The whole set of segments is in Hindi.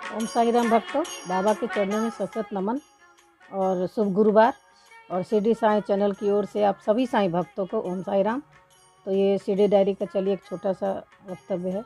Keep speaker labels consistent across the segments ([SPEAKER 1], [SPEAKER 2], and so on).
[SPEAKER 1] ओम साई राम भक्तों, बाबा के चरणों में सशत नमन और शुभ गुरुवार। और शिरडी साईं चैनल की ओर से आप सभी साईं भक्तों को ओम साई राम। तो ये शिरडी डायरी का चलिए एक छोटा सा वक्तव्य है।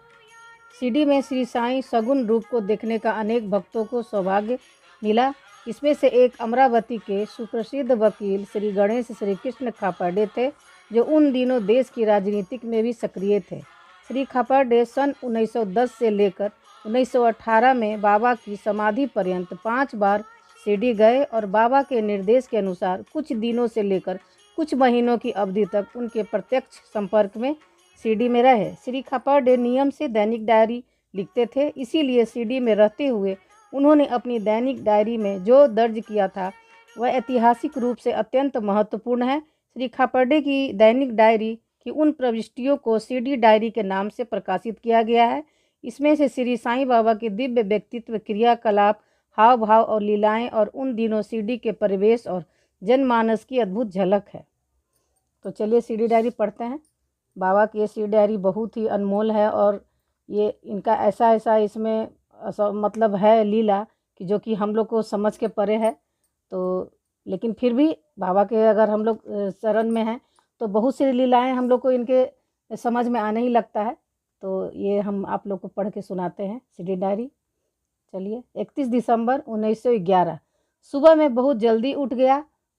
[SPEAKER 1] शिरडी में श्री साईं सगुण रूप को देखने का अनेक भक्तों को सौभाग्य मिला। इसमें से एक अमरावती के सुप्रसिद्ध वकील श्री गणेश श्री कृष्ण खापर्डे थे, जो उन दिनों देश की राजनीतिक में भी सक्रिय थे। श्री खापर्डे सन 1910 से लेकर 1918 में बाबा की समाधि पर्यंत 5 बार शिरडी गए और बाबा के निर्देश के अनुसार कुछ दिनों से लेकर कुछ महीनों की अवधि तक उनके प्रत्यक्ष संपर्क में शिरडी में रहे। श्री खापर्डे नियम से दैनिक डायरी लिखते थे, इसीलिए शिरडी में रहते हुए उन्होंने अपनी दैनिक डायरी में जो दर्ज किया था वह ऐतिहासिक रूप से अत्यंत महत्वपूर्ण है। श्री खापर्डे की दैनिक डायरी की उन प्रविष्टियों को शिरडी डायरी के नाम से प्रकाशित किया गया है। इसमें से श्री साईं बाबा के दिव्य व्यक्तित्व, क्रियाकलाप, हाव भाव और लीलाएं और उन दिनों शिरडी के परिवेश और जनमानस की अद्भुत झलक है। तो चलिए शिरडी डायरी पढ़ते हैं। बाबा की ये शिरडी डायरी बहुत ही अनमोल है और ये इनका ऐसा इसमें मतलब है लीला कि जो कि हम लोग को समझ के परे है। तो लेकिन फिर भी बाबा के अगर हम लोग शरण में हैं तो बहुत सी लीलाएं हम लोग को इनके समझ में आने ही लगता है। तो ये हम आप लोग को पढ़ के सुनाते हैं शिरडी डायरी। चलिए 31 दिसंबर 1911 सुबह में बहुत जल्दी उठ गया,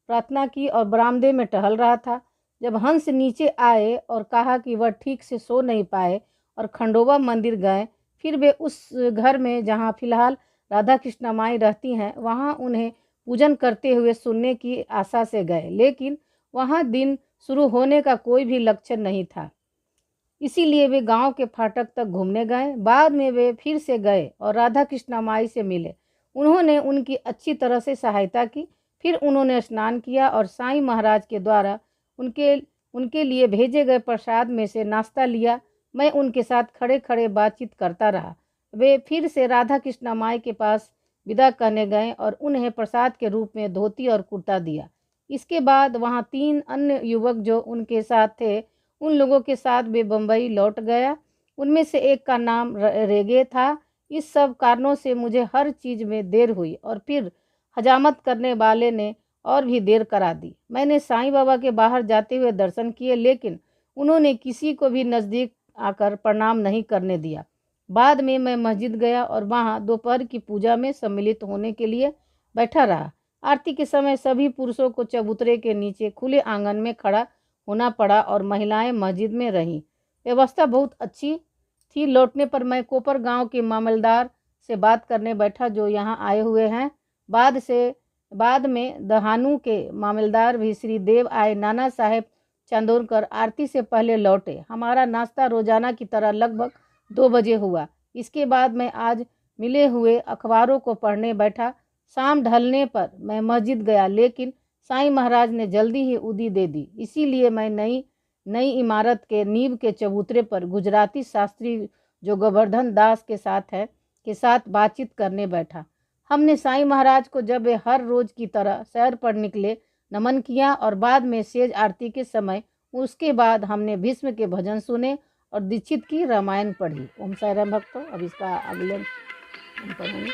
[SPEAKER 1] प्रार्थना की और बरामदे में टहल रहा था जब हंस नीचे आए और कहा कि वह ठीक से सो नहीं पाए और खंडोबा मंदिर गए। फिर वे उस घर में जहाँ फिलहाल राधा कृष्णा माई रहती हैं वहाँ उन्हें पूजन करते हुए सुनने की आशा से गए, लेकिन वहाँ दिन शुरू होने का कोई भी लक्षण नहीं था। इसीलिए वे गांव के फाटक तक घूमने गए। बाद में वे फिर से गए और राधा कृष्णा माई से मिले। उन्होंने उनकी अच्छी तरह से सहायता की। फिर उन्होंने स्नान किया और साईं महाराज के द्वारा उनके लिए भेजे गए प्रसाद में से नाश्ता लिया। मैं उनके साथ खड़े खड़े बातचीत करता रहा। वे फिर से राधा कृष्णा माई के पास विदा करने गए और उन्हें प्रसाद के रूप में धोती और कुर्ता दिया। इसके बाद वहाँ 3 अन्य युवक जो उनके साथ थे, उन लोगों के साथ वे बम्बई लौट गया। उनमें से एक का नाम रेगे था। इस सब कारणों से मुझे हर चीज़ में देर हुई और फिर हजामत करने वाले ने और भी देर करा दी। मैंने साईं बाबा के बाहर जाते हुए दर्शन किए, लेकिन उन्होंने किसी को भी नज़दीक आकर प्रणाम नहीं करने दिया। बाद में मैं मस्जिद गया और वहाँ दोपहर की पूजा में सम्मिलित होने के लिए बैठा रहा। आरती के समय सभी पुरुषों को चबूतरे के नीचे खुले आंगन में खड़ा होना पड़ा और महिलाएं मस्जिद में रहीं। व्यवस्था बहुत अच्छी थी। लौटने पर मैं कोपर गांव के मामलदार से बात करने बैठा जो यहाँ आए हुए हैं। बाद में दहानू के मामलदार भी श्री देव आए। नाना साहेब चांदोरकर आरती से पहले लौटे। हमारा नाश्ता रोजाना की तरह लगभग 2 बजे हुआ। इसके बाद मैं आज मिले हुए अखबारों को पढ़ने बैठा। शाम ढलने पर मैं मस्जिद गया, लेकिन साईं महाराज ने जल्दी ही उदी दे दी। इसीलिए मैं नई इमारत के नींव के चबूतरे पर गुजराती शास्त्री जो गोवर्धन दास के साथ बातचीत करने बैठा। हमने साईं महाराज को जब वे हर रोज की तरह सैर पर निकले नमन किया और बाद में सेज आरती के समय उसके बाद हमने भीष्म के भजन सुने और दीक्षित की रामायण पढ़ी। ओम साई राम भक्तों, अब इसका अगले हम पढ़ेंगे।